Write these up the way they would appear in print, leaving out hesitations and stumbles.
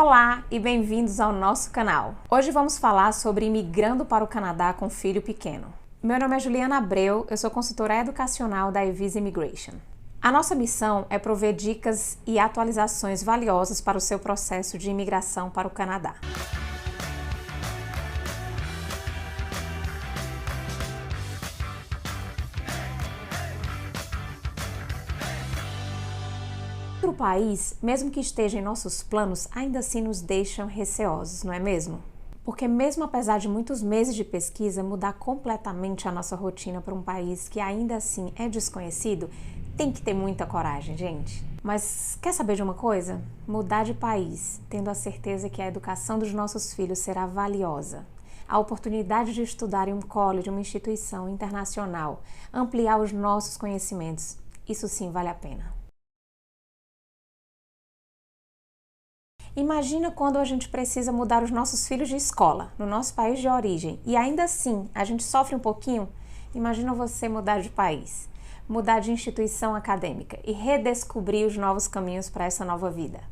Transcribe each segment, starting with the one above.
Olá e bem-vindos ao nosso canal. Hoje vamos falar sobre imigrando para o Canadá com filho pequeno. Meu nome é Juliana Abreu, eu sou consultora educacional da Evisa Immigration. A nossa missão é prover dicas e atualizações valiosas para o seu processo de imigração para o Canadá. O país, mesmo que esteja em nossos planos, ainda assim nos deixam receosos, não é mesmo? Porque mesmo apesar de muitos meses de pesquisa, mudar completamente a nossa rotina para um país que ainda assim é desconhecido, tem que ter muita coragem, gente. Mas quer saber de uma coisa? Mudar de país, tendo a certeza que a educação dos nossos filhos será valiosa. A oportunidade de estudar em um college, uma instituição internacional, ampliar os nossos conhecimentos, isso sim vale a pena. Imagina quando a gente precisa mudar os nossos filhos de escola, no nosso país de origem, e ainda assim a gente sofre um pouquinho. Imagina você mudar de país, mudar de instituição acadêmica e redescobrir os novos caminhos para essa nova vida.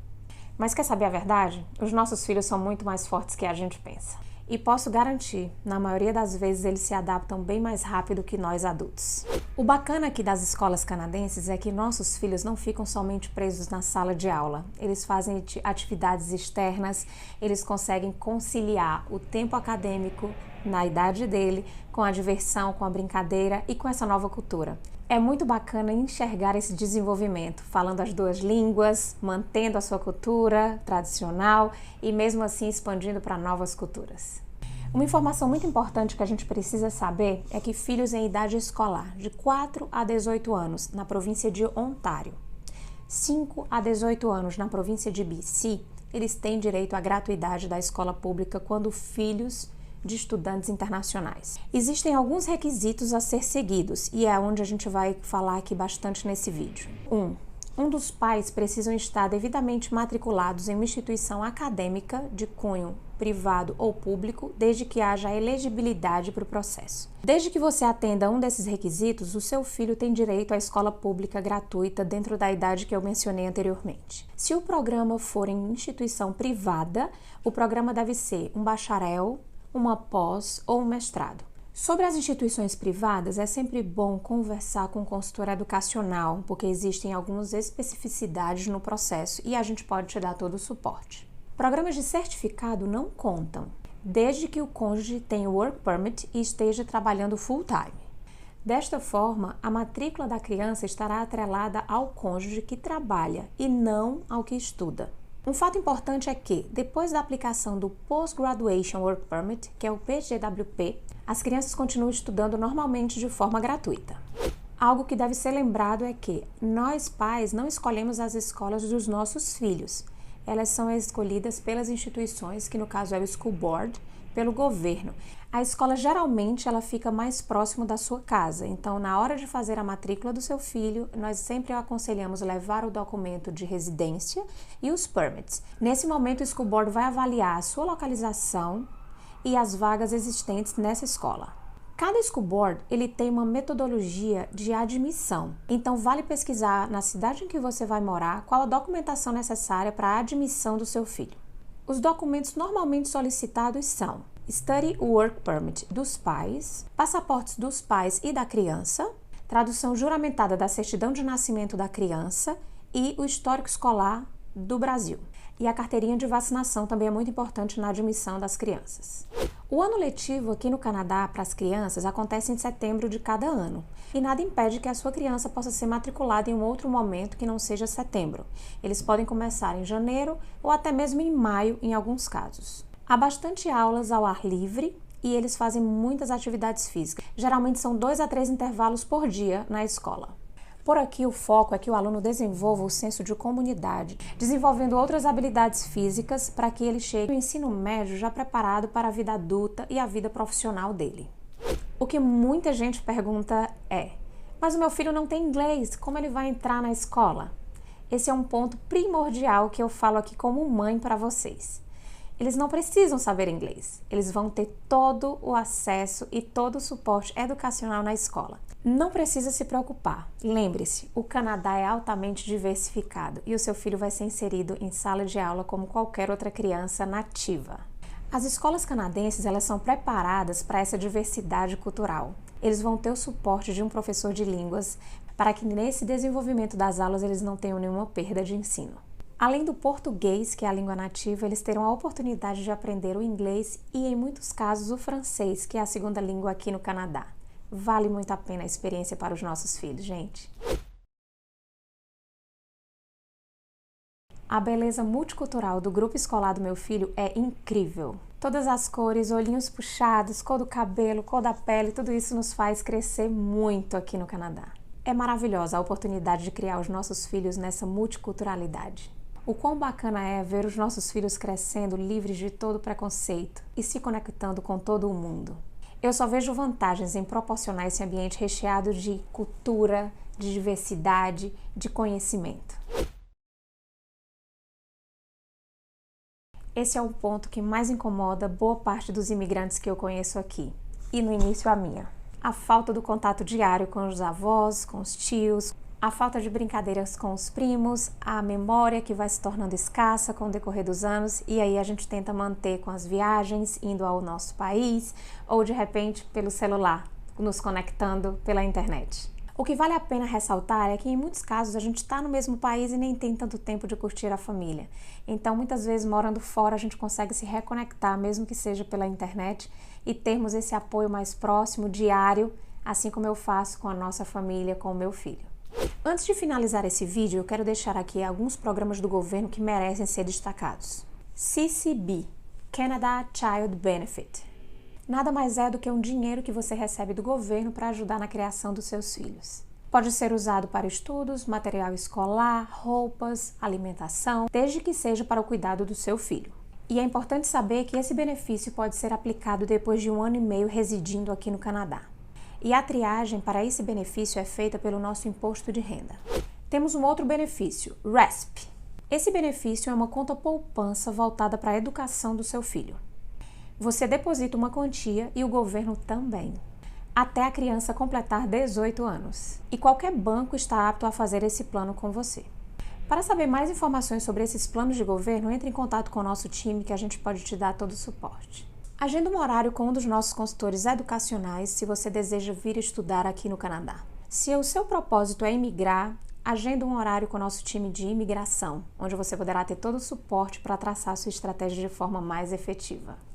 Mas quer saber a verdade? Os nossos filhos são muito mais fortes que a gente pensa. E posso garantir, na maioria das vezes eles se adaptam bem mais rápido que nós adultos. O bacana aqui das escolas canadenses é que nossos filhos não ficam somente presos na sala de aula. Eles fazem atividades externas, eles conseguem conciliar o tempo acadêmico na idade dele com a diversão, com a brincadeira e com essa nova cultura. É muito bacana enxergar esse desenvolvimento, falando as duas línguas, mantendo a sua cultura tradicional e mesmo assim expandindo para novas culturas. Uma informação muito importante que a gente precisa saber é que filhos em idade escolar de 4 a 18 anos na província de Ontário, 5 a 18 anos na província de BC, eles têm direito à gratuidade da escola pública quando filhos de estudantes internacionais. Existem alguns requisitos a ser seguidos e é onde a gente vai falar aqui bastante nesse vídeo. Um dos pais precisam estar devidamente matriculados em uma instituição acadêmica de cunho privado ou público, desde que haja elegibilidade para o processo. Desde que você atenda a um desses requisitos, o seu filho tem direito à escola pública gratuita dentro da idade que eu mencionei anteriormente. Se o programa for em instituição privada, o programa deve ser um bacharel, uma pós ou um mestrado. Sobre as instituições privadas, é sempre bom conversar com o consultor educacional, porque existem algumas especificidades no processo e a gente pode te dar todo o suporte. Programas de certificado não contam, desde que o cônjuge tenha o work permit e esteja trabalhando full-time. Desta forma, a matrícula da criança estará atrelada ao cônjuge que trabalha e não ao que estuda. Um fato importante é que, depois da aplicação do Post-Graduation Work Permit, que é o PGWP, as crianças continuam estudando normalmente de forma gratuita. Algo que deve ser lembrado é que nós, pais, não escolhemos as escolas dos nossos filhos. Elas são escolhidas pelas instituições, que no caso é o School Board, pelo governo. A escola geralmente ela fica mais próximo da sua casa, então na hora de fazer a matrícula do seu filho, nós sempre aconselhamos levar o documento de residência e os permits. Nesse momento o School Board vai avaliar a sua localização e as vagas existentes nessa escola. Cada School Board ele tem uma metodologia de admissão, então vale pesquisar na cidade em que você vai morar qual a documentação necessária para a admissão do seu filho. Os documentos normalmente solicitados são Study Work Permit dos pais, passaportes dos pais e da criança, tradução juramentada da certidão de nascimento da criança e o histórico escolar do Brasil. E a carteirinha de vacinação também é muito importante na admissão das crianças. O ano letivo aqui no Canadá para as crianças acontece em setembro de cada ano e nada impede que a sua criança possa ser matriculada em um outro momento que não seja setembro. Eles podem começar em janeiro ou até mesmo em maio em alguns casos. Há bastante aulas ao ar livre e eles fazem muitas atividades físicas. Geralmente são 2 a 3 intervalos por dia na escola. Por aqui o foco é que o aluno desenvolva o senso de comunidade, desenvolvendo outras habilidades físicas para que ele chegue ao ensino médio já preparado para a vida adulta e a vida profissional dele. O que muita gente pergunta é, mas o meu filho não tem inglês, como ele vai entrar na escola? Esse é um ponto primordial que eu falo aqui como mãe para vocês. Eles não precisam saber inglês. Eles vão ter todo o acesso e todo o suporte educacional na escola. Não precisa se preocupar. Lembre-se, o Canadá é altamente diversificado e o seu filho vai ser inserido em sala de aula como qualquer outra criança nativa. As escolas canadenses, elas são preparadas para essa diversidade cultural. Eles vão ter o suporte de um professor de línguas para que nesse desenvolvimento das aulas eles não tenham nenhuma perda de ensino. Além do português, que é a língua nativa, eles terão a oportunidade de aprender o inglês e, em muitos casos, o francês, que é a segunda língua aqui no Canadá. Vale muito a pena a experiência para os nossos filhos, gente. A beleza multicultural do grupo escolar do meu filho é incrível. Todas as cores, olhinhos puxados, cor do cabelo, cor da pele, tudo isso nos faz crescer muito aqui no Canadá. É maravilhosa a oportunidade de criar os nossos filhos nessa multiculturalidade. O quão bacana é ver os nossos filhos crescendo livres de todo preconceito e se conectando com todo o mundo. Eu só vejo vantagens em proporcionar esse ambiente recheado de cultura, de diversidade, de conhecimento. Esse é o ponto que mais incomoda boa parte dos imigrantes que eu conheço aqui, e no início a minha. A falta do contato diário com os avós, com os tios, a falta de brincadeiras com os primos, a memória que vai se tornando escassa com o decorrer dos anos e aí a gente tenta manter com as viagens, indo ao nosso país ou de repente pelo celular, nos conectando pela internet. O que vale a pena ressaltar é que em muitos casos a gente está no mesmo país e nem tem tanto tempo de curtir a família. Então muitas vezes morando fora a gente consegue se reconectar, mesmo que seja pela internet, e termos esse apoio mais próximo, diário, assim como eu faço com a nossa família, com o meu filho. Antes de finalizar esse vídeo, eu quero deixar aqui alguns programas do governo que merecem ser destacados. CCB, Canada Child Benefit. Nada mais é do que um dinheiro que você recebe do governo para ajudar na criação dos seus filhos. Pode ser usado para estudos, material escolar, roupas, alimentação, desde que seja para o cuidado do seu filho. E é importante saber que esse benefício pode ser aplicado depois de 1 ano e meio residindo aqui no Canadá. E a triagem para esse benefício é feita pelo nosso imposto de renda. Temos um outro benefício, RESP. Esse benefício é uma conta poupança voltada para a educação do seu filho. Você deposita uma quantia e o governo também, até a criança completar 18 anos. E qualquer banco está apto a fazer esse plano com você. Para saber mais informações sobre esses planos de governo, entre em contato com o nosso time que a gente pode te dar todo o suporte. Agenda um horário com um dos nossos consultores educacionais se você deseja vir estudar aqui no Canadá. Se o seu propósito é imigrar, agenda um horário com o nosso time de imigração, onde você poderá ter todo o suporte para traçar sua estratégia de forma mais efetiva.